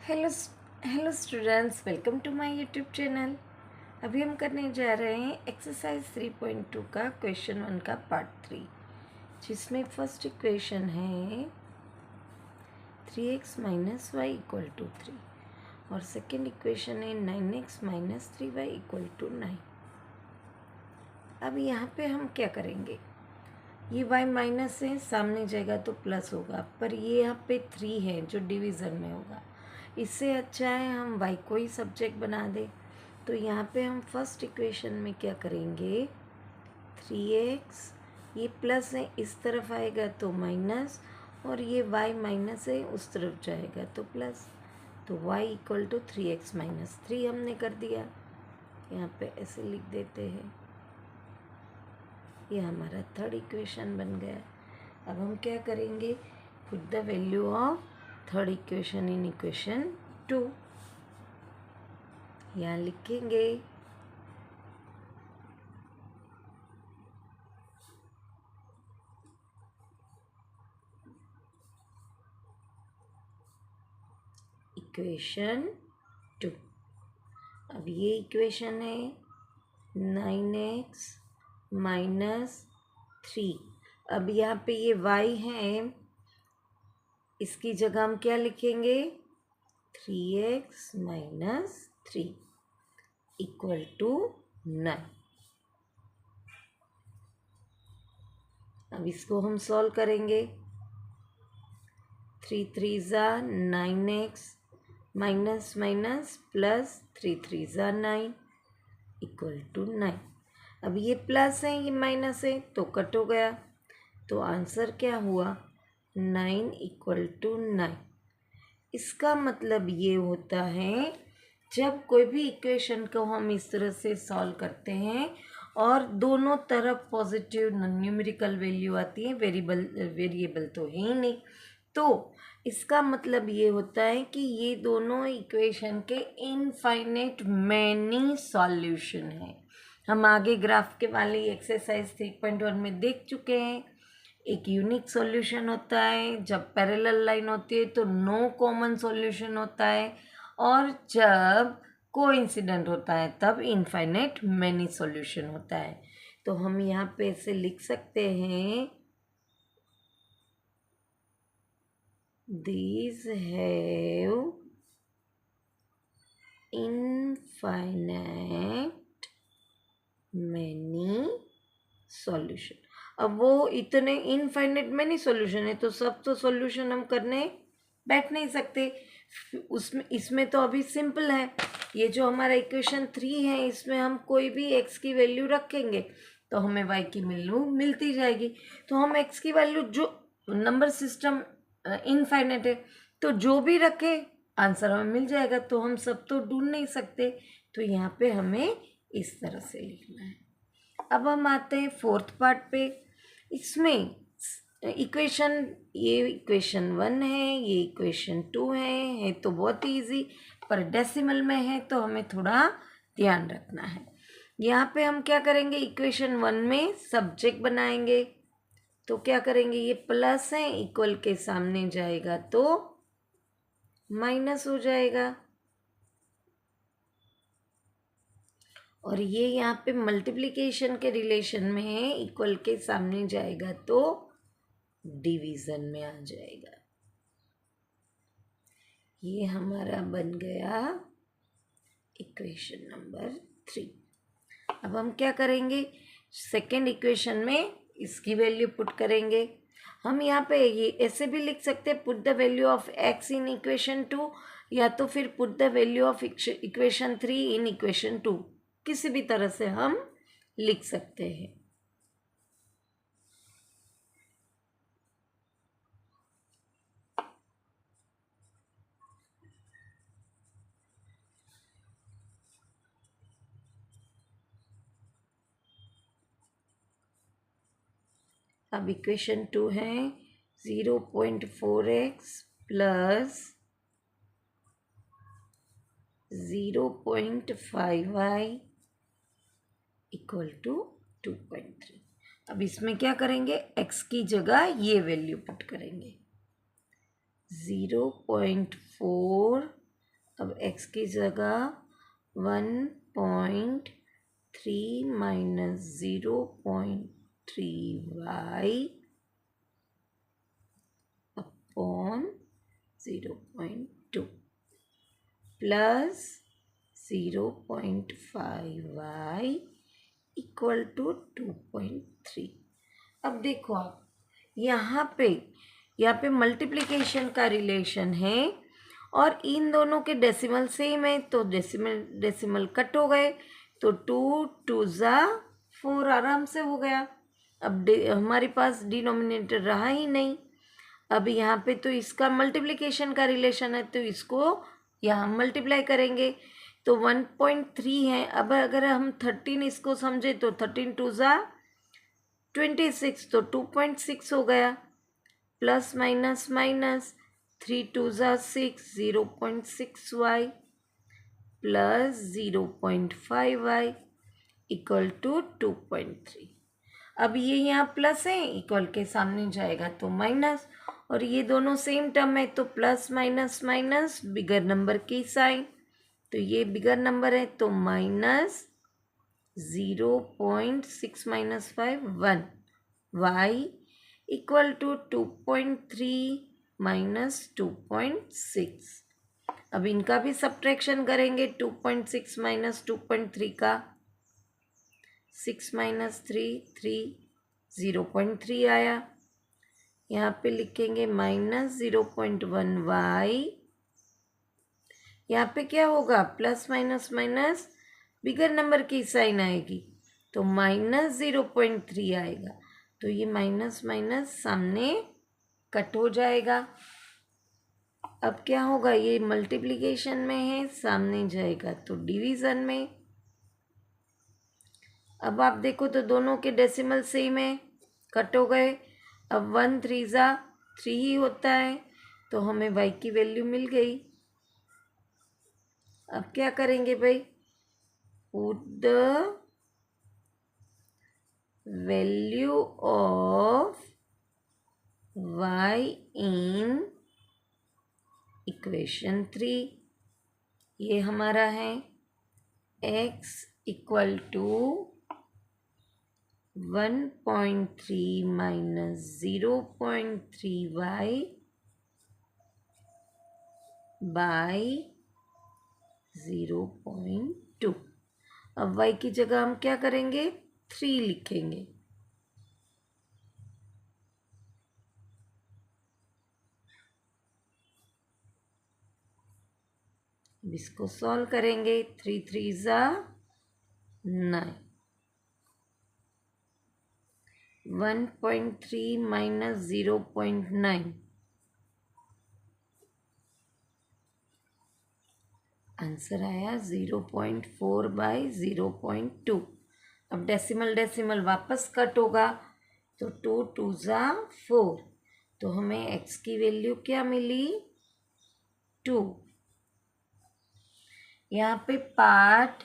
Hello hello students, welcome to my YouTube channel. अभी हम करने जा रहे हैं एक्सरसाइज 3.2 का क्वेश्चन 1 का पार्ट 3, जिसमें फर्स्ट इक्वेशन है 3x minus Y equal to 3 और सेकेंड इक्वेशन है 9x minus 3y equal to 9। अब यहाँ पे हम क्या करेंगे, ये y माइनस है, सामने जाएगा तो प्लस होगा, पर ये यहाँ पे 3 है जो डिवीज़न में होगा। इससे अच्छा है हम y को ही सब्जेक्ट बना दें। तो यहाँ पे हम फर्स्ट इक्वेशन में क्या करेंगे, 3x, ये प्लस है इस तरफ आएगा तो माइनस, और ये y माइनस है उस तरफ जाएगा तो प्लस। तो y equal to 3x minus 3 हमने कर दिया। यहाँ पे ऐसे लिख देते हैं, ये हमारा थर्ड इक्वेशन बन गया। अब हम क्या करेंगे, put the value of third equation in equation 2। यहाँ लिखेंगे इक्वेशन 2। अब ये इक्वेशन है 9x माइनस 3। अब यहाँ पे ये y है, इसकी जगह हम क्या लिखेंगे, 3x माइनस 3 इक्वल टू 9। अब इसको हम सॉल्व करेंगे, 3 3 ज़ा 9x माइनस माइनस प्लस 3 3 ज़ा 9 इक्वल टू 9। अब ये प्लस है ये माइनस है तो कट हो गया, तो आंसर क्या हुआ, 9 इक्वल टू 9। इसका मतलब ये होता है, जब कोई भी इक्वेशन को हम इस तरह से सॉल्व करते हैं और दोनों तरफ पॉजिटिव न्यूमेरिकल वैल्यू आती है, वेरिएबल तो है ही नहीं, तो इसका मतलब ये होता है कि ये दोनों इक्वेशन के इनफाइनाइट मैनी सॉल्यूशन है। हम आगे ग्राफ के वाली एक्सरसाइज 3.1 में देख चुके हैं। एक यूनिक सॉल्यूशन होता है, जब पैरेलल लाइन होती है तो नो कॉमन सॉल्यूशन होता है, और जब कोइंसिडेंट होता है तब इनफाइनाइट मैनी सॉल्यूशन होता है। तो हम यहाँ पे ऐसे लिख सकते हैं, these have infinite many solution। अब वो इतने इनफाइनाइट मैनी सॉल्यूशन है तो सब तो सॉल्यूशन हम करने बैठ नहीं सकते। उसमें इसमें तो अभी सिंपल है, ये जो हमारा इक्वेशन 3 है इसमें हम कोई भी x की वैल्यू रखेंगे तो हमें y की वैल्यू मिलती जाएगी। तो हम x की वैल्यू, जो नंबर सिस्टम इनफाइनाइट है तो जो भी रखे आंसर हमें मिल जाएगा, तो हम सब तो ढूंढ नहीं सकते, तो यहाँ पे हमें इस तरह से लिखना है। अब हम आते हैं फोर्थ पार्ट पे। इसमें इक्वेशन, ये इक्वेशन 1 है, ये इक्वेशन 2 है तो बहुत इजी, पर डेसिमल में है तो हमें थोड़ा ध्यान रखना है। यहाँ पे हम क्या करेंगे, इक्वेशन 1 में सब्जेक्ट बनाएंगे, तो क्या करेंगे, ये प्लस है, इक्वल के सामने जाएगा तो माइनस हो जाएगा, और ये यहाँ पे मल्टीप्लिकेशन के रिलेशन में है, इक्वल के सामने जाएगा तो डिवीजन में आ जाएगा। ये हमारा बन गया इक्वेशन नंबर 3। अब हम क्या करेंगे, सेकेंड इक्वेशन में इसकी वैल्यू पुट करेंगे। हम यहाँ पे ये ऐसे भी लिख सकते हैं, put the value of x in equation 2, या तो फिर put the value of equation 3 in equation 2, किसी भी तरह से हम लिख सकते हैं। अब इक्वेशन 2 है 0.4x plus 0.5y equal to 2.3। अब इसमें क्या करेंगे, x की जगह ये वैल्यू पुट करेंगे, 0.4 अब x की जगह 1.3 minus 0.3y upon 0.2 plus 0.5y equal to 2.3। अब देखो आप यहाँ पे मल्टीप्लिकेशन का रिलेशन है और इन दोनों के डेसिमल सेम है, तो डेसिमल कट हो गए, तो 2 2 ज़ा 4 आराम से हो गया। अब हमारे पास डिनोमिनेटर रहा ही नहीं। अब यहाँ पे तो इसका मल्टीप्लिकेशन का रिलेशन है, तो इसको यहाँ मल्टीप्लाई करेंगे, तो 1.3 है। अब अगर हम 13 इसको समझे तो 13 2 ज़ा 26, तो 2.6 हो गया, प्लस माइनस माइनस 3 2 ज़ा 6 0.6y plus 0.5y equal to 2.3। अब ये यहाँ प्लस है, इक्वल के सामने जाएगा तो माइनस, और ये दोनों सेम टर्म है तो plus minus minus bigger number की साइन, तो ये बिगर नंबर है तो minus 0.6 minus 5 1 y equal to 2.3 minus 2.6। अब इनका भी सब्ट्रैक्शन करेंगे, 2.6 माइनस 2.3 का 6 माइनस 3 0.3 आया। यहाँ पे लिखेंगे माइनस 0.1 y, यहाँ पे क्या होगा plus minus minus bigger number की साइन आएगी तो माइनस 0.3 आएगा, तो ये माइनस माइनस सामने कट हो जाएगा। अब क्या होगा, ये मल्टीप्लिकेशन में है, सामने जाएगा तो डिवीज़न में। अब आप देखो तो दोनों के डेसिमल सेम है, कट हो गए। अब 1 3 ज़ा 3 ही होता है, तो हमें y की वैल्यू मिल गई। अब क्या करेंगे भाई, put the value of y in equation 3। ये हमारा है x equal to 1.3 minus 0.3y by 0.2। अब y की जगह हम क्या करेंगे, 3 लिखेंगे। इसको सॉल्व करेंगे, 3 3 ज़ा 9, 1.3 माइनस 0.9 आंसर आया 0.4 बाई 0.2। अब डेसिमल वापस कट होगा, तो 2 2 ज़ा 4, तो हमें x की वैल्यू क्या मिली 2। यहाँ पे पार्ट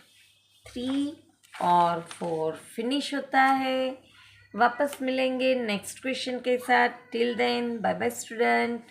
3 और 4 फिनिश होता है। वापस मिलेंगे नेक्स्ट क्वेश्चन के साथ। Till then bye bye student.